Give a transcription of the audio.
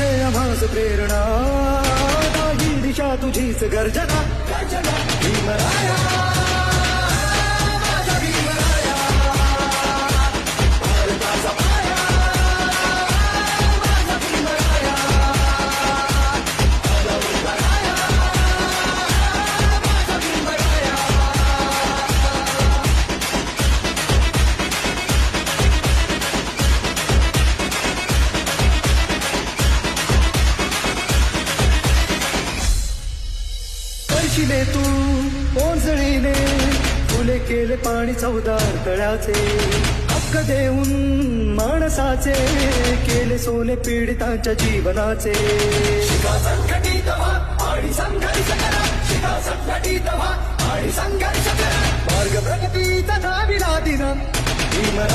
तुझे आम्हास प्रेरणा, ही दिशा तुझीच गर्जना, भीमराया माझा भीमराया, भारताचा पाया माझा भीमराया, भीमराया माझा भीमराया. पैशिले तू ओंजळीने, फुले केले पाणी चौदार तळ्याचे, हक्क देऊन माणसाचे केले सोने पीडितांच्या जीवनाचे. शिका संघटित व्हा आणि संघर्ष करा, शिका संघटित व्हा आणि संघर्ष करा, मार्ग प्रगतीचा धाविला दिन भीमराया.